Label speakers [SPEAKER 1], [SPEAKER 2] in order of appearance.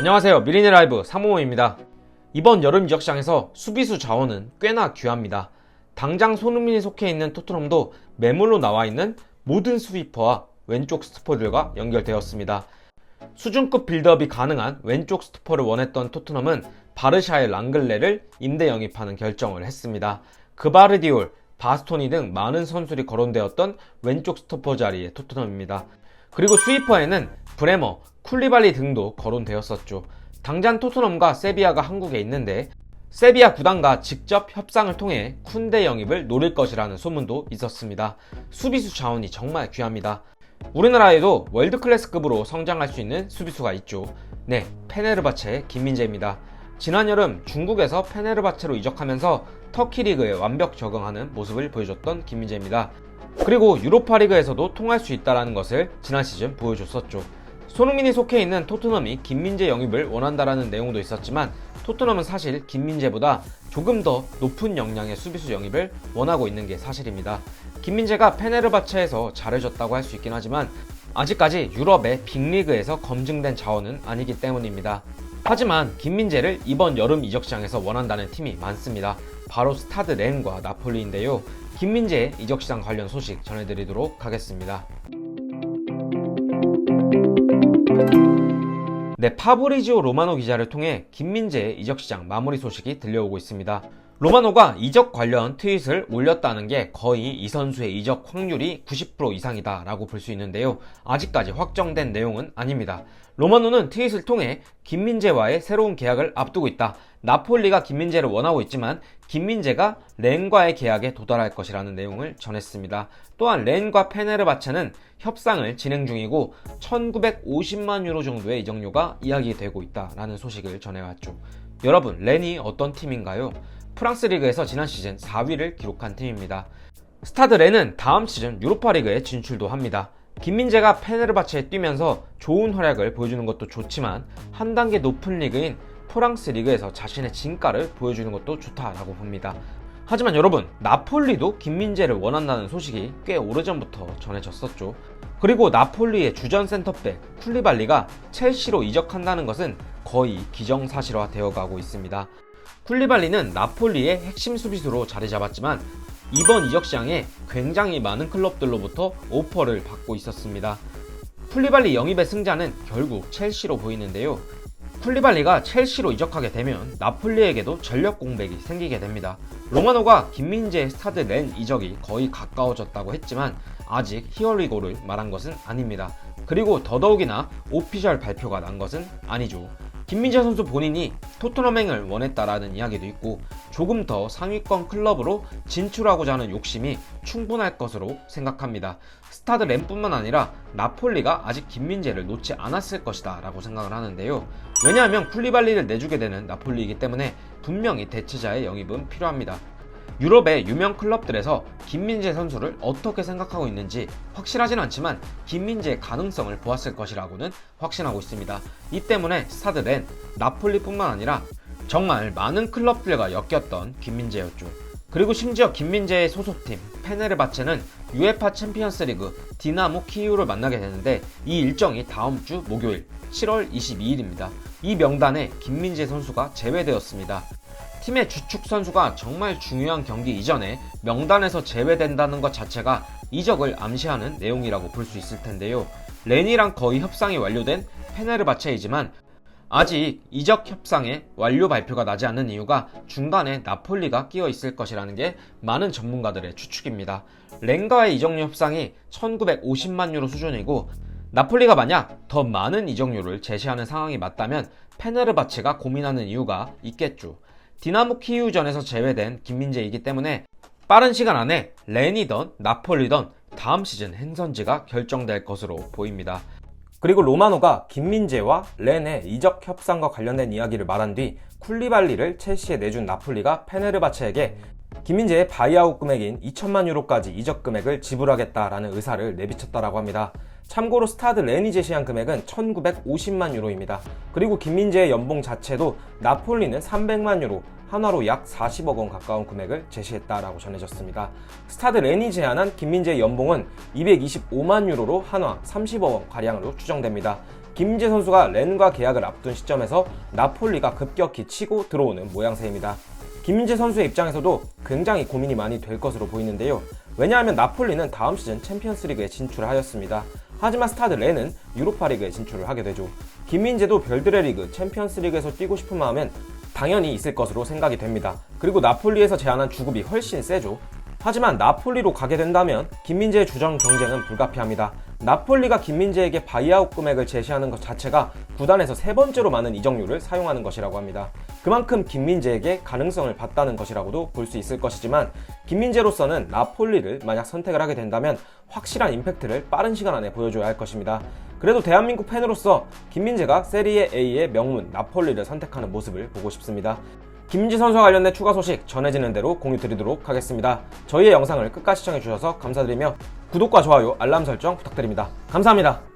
[SPEAKER 1] 안녕하세요. 미리네 라이브 상무모입니다. 이번 여름 이적 시장에서 수비수 자원은 꽤나 귀합니다. 당장 손흥민이 속해 있는 토트넘도 매물로 나와 있는 모든 스위퍼와 왼쪽 스토퍼들과 연결되었습니다. 수준급 빌드업이 가능한 왼쪽 스토퍼를 원했던 토트넘은 바르샤의 랑글레를 임대 영입하는 결정을 했습니다. 그바르디올, 바스토니 등 많은 선수들이 거론되었던 왼쪽 스토퍼 자리의 토트넘입니다. 그리고 스위퍼에는 브레머, 쿨리발리 등도 거론되었었죠. 당장 토트넘과 세비야가 한국에 있는데 세비야 구단과 직접 협상을 통해 쿤데 영입을 노릴 것이라는 소문도 있었습니다. 수비수 자원이 정말 귀합니다. 우리나라에도 월드클래스급으로 성장할 수 있는 수비수가 있죠. 네, 페네르바체 김민재입니다. 지난 여름 중국에서 페네르바체로 이적하면서 터키 리그에 완벽 적응하는 모습을 보여줬던 김민재입니다. 그리고 유로파리그에서도 통할 수 있다는 것을 지난 시즌 보여줬었죠. 손흥민이 속해 있는 토트넘이 김민재 영입을 원한다라는 내용도 있었지만 토트넘은 사실 김민재보다 조금 더 높은 역량의 수비수 영입을 원하고 있는 게 사실입니다. 김민재가 페네르바체에서 잘해줬다고 할 수 있긴 하지만 아직까지 유럽의 빅리그에서 검증된 자원은 아니기 때문입니다. 하지만 김민재를 이번 여름 이적 시장에서 원한다는 팀이 많습니다. 바로 스타드 렌과 나폴리인데요. 김민재의 이적 시장 관련 소식 전해드리도록 하겠습니다. 네, 파브리지오 로마노 기자를 통해 김민재의 이적 시장 마무리 소식이 들려오고 있습니다. 로마노가 이적 관련 트윗을 올렸다는 게 거의 이 선수의 이적 확률이 90% 이상이다 라고 볼 수 있는데요. 아직까지 확정된 내용은 아닙니다. 로마노는 트윗을 통해 김민재와의 새로운 계약을 앞두고 있다. 나폴리가 김민재를 원하고 있지만 김민재가 렌과의 계약에 도달할 것이라는 내용을 전했습니다. 또한 렌과 페네르바체는 협상을 진행 중이고 1950만 유로 정도의 이적료가 이야기되고 있다라는 소식을 전해왔죠. 여러분, 렌이 어떤 팀인가요? 프랑스 리그에서 지난 시즌 4위를 기록한 팀입니다. 스타드 렌은 다음 시즌 유로파 리그에 진출도 합니다. 김민재가 페네르바체에 뛰면서 좋은 활약을 보여주는 것도 좋지만 한 단계 높은 리그인 프랑스 리그에서 자신의 진가를 보여주는 것도 좋다라고 봅니다. 하지만 여러분, 나폴리도 김민재를 원한다는 소식이 꽤 오래전부터 전해졌었죠. 그리고 나폴리의 주전 센터백 쿨리발리가 첼시로 이적한다는 것은 거의 기정사실화 되어가고 있습니다. 쿨리발리는 나폴리의 핵심 수비수로 자리 잡았지만 이번 이적 시장에 굉장히 많은 클럽들로부터 오퍼를 받고 있었습니다. 쿨리발리 영입의 승자는 결국 첼시로 보이는데요. 쿨리발리가 첼시로 이적하게 되면 나폴리에게도 전력 공백이 생기게 됩니다. 로마노가 김민재 스타드 렌 이적이 거의 가까워졌다고 했지만 아직 히어리고를 말한 것은 아닙니다. 그리고 더더욱이나 오피셜 발표가 난 것은 아니죠. 김민재 선수 본인이 토트넘행을 원했다라는 이야기도 있고 조금 더 상위권 클럽으로 진출하고자 하는 욕심이 충분할 것으로 생각합니다. 스타드 렌뿐만 아니라 나폴리가 아직 김민재를 놓지 않았을 것이다 라고 생각을 하는데요. 왜냐하면 쿨리발리를 내주게 되는 나폴리이기 때문에 분명히 대체자의 영입은 필요합니다. 유럽의 유명 클럽들에서 김민재 선수를 어떻게 생각하고 있는지 확실하진 않지만 김민재의 가능성을 보았을 것이라고는 확신하고 있습니다. 이 때문에 스타드 렌, 나폴리뿐만 아니라 정말 많은 클럽들과 엮였던 김민재였죠. 그리고 심지어 김민재의 소속팀 페네르바체는 UEFA 챔피언스 리그 디나모 키이우를 만나게 되는데 이 일정이 다음 주 목요일 7월 22일입니다. 이 명단에 김민재 선수가 제외되었습니다. 팀의 주축 선수가 정말 중요한 경기 이전에 명단에서 제외된다는 것 자체가 이적을 암시하는 내용이라고 볼 수 있을 텐데요. 렌이랑 거의 협상이 완료된 페네르바체이지만 아직 이적 협상의 완료 발표가 나지 않는 이유가 중간에 나폴리가 끼어 있을 것이라는 게 많은 전문가들의 추측입니다. 렌과의 이적료 협상이 1950만 유로 수준이고 나폴리가 만약 더 많은 이적료를 제시하는 상황이 맞다면 페네르바체가 고민하는 이유가 있겠죠. 디나모 키이우전에서 제외된 김민재이기 때문에 빠른 시간 안에 렌이던 나폴리던 다음 시즌 행선지가 결정될 것으로 보입니다. 그리고 로마노가 김민재와 렌의 이적 협상과 관련된 이야기를 말한 뒤 쿨리발리를 첼시에 내준 나폴리가 페네르바체에게 김민재의 바이아웃 금액인 2천만 유로까지 이적 금액을 지불하겠다라는 의사를 내비쳤다라고 합니다. 참고로 스타드 렌이 제시한 금액은 1950만 유로입니다. 그리고 김민재의 연봉 자체도 나폴리는 300만 유로, 한화로 약 40억 원 가까운 금액을 제시했다라고 전해졌습니다. 스타드 렌이 제안한 김민재의 연봉은 225만 유로로 한화 30억 원 가량으로 추정됩니다.
[SPEAKER 2] 김민재 선수가 렌과 계약을 앞둔 시점에서 나폴리가 급격히 치고 들어오는 모양새입니다. 김민재 선수의 입장에서도 굉장히 고민이 많이 될 것으로 보이는데요. 왜냐하면 나폴리는 다음 시즌 챔피언스리그에 진출을 하였습니다. 하지만 스타드 렌은 유로파리그에 진출을 하게 되죠. 김민재도 별들의 리그 챔피언스리그에서 뛰고 싶은 마음엔 당연히 있을 것으로 생각이 됩니다. 그리고 나폴리에서 제안한 주급이 훨씬 세죠. 하지만 나폴리로 가게 된다면 김민재의 주전 경쟁은 불가피합니다. 나폴리가 김민재에게 바이아웃 금액을 제시하는 것 자체가 구단에서 세 번째로 많은 이적료를 사용하는 것이라고 합니다. 그만큼 김민재에게 가능성을 봤다는 것이라고도 볼 수 있을 것이지만 김민재로서는 나폴리를 만약 선택을 하게 된다면 확실한 임팩트를 빠른 시간 안에 보여줘야 할 것입니다. 그래도 대한민국 팬으로서 김민재가 세리에 A의 명문 나폴리를 선택하는 모습을 보고 싶습니다. 김민재 선수와 관련된 추가 소식 전해지는 대로 공유 드리도록 하겠습니다. 저희의 영상을 끝까지 시청해주셔서 감사드리며 구독과 좋아요, 알람 설정 부탁드립니다. 감사합니다.